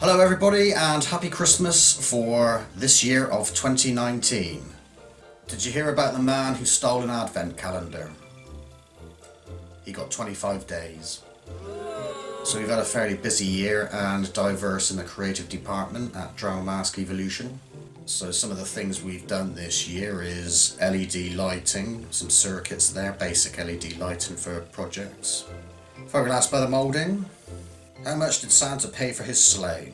Hello everybody and happy Christmas for this year of 2019. Did you hear about the man who stole an advent calendar? He got 25 days. So we've had a fairly busy year and diverse in the creative department at Dramamask Evolution. So some of the things we've done this year is LED lighting, some circuits there, basic LED lighting for projects. Fiberglass leather moulding. How much did Santa pay for his sleigh?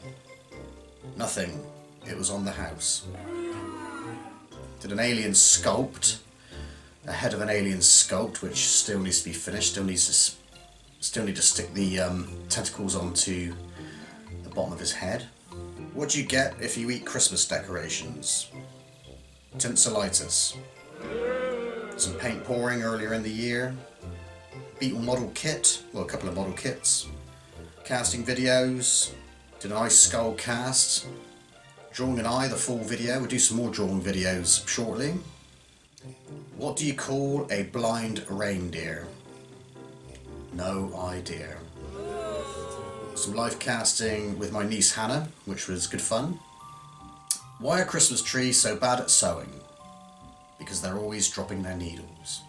Nothing. It was on the house. Did an alien sculpt, a head of an alien sculpt, which still needs to be finished. Still need to stick the tentacles onto the bottom of his head. What do you get if you eat Christmas decorations? Tinselitis. Some paint pouring earlier in the year. Beetle model kit, well, a couple of model kits. Casting videos, did an ice skull cast, drawing an eye, the full video. We'll do some more drawing videos shortly. What do you call a blind reindeer? No idea. Some live casting with my niece Hannah, which was good fun. Why are Christmas trees so bad at sewing? Because they're always dropping their needles.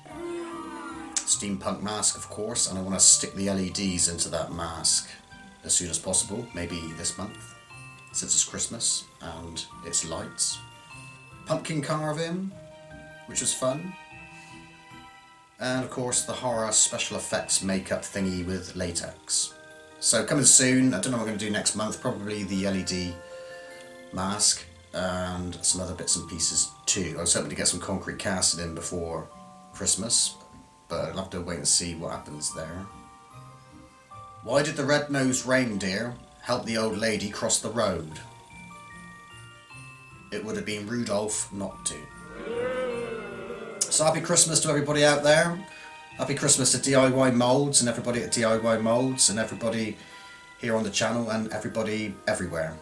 Steampunk mask, of course, and I want to stick the LEDs into that mask as soon as possible, maybe this month, since it's Christmas and it's lights. Pumpkin carving, which was fun. And of course the horror special effects makeup thingy with latex. So coming soon, I don't know what I'm going to do next month, probably the LED mask and some other bits and pieces too. I was hoping to get some concrete casting in before Christmas, but I'll have to wait and see what happens there. Why did the red-nosed reindeer help the old lady cross the road? It would have been Rudolph not to. So happy Christmas to everybody out there. Happy Christmas to DIY Molds and everybody at DIY Molds and everybody here on the channel and everybody everywhere.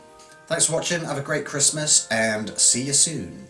Thanks for watching, have a great Christmas and see you soon.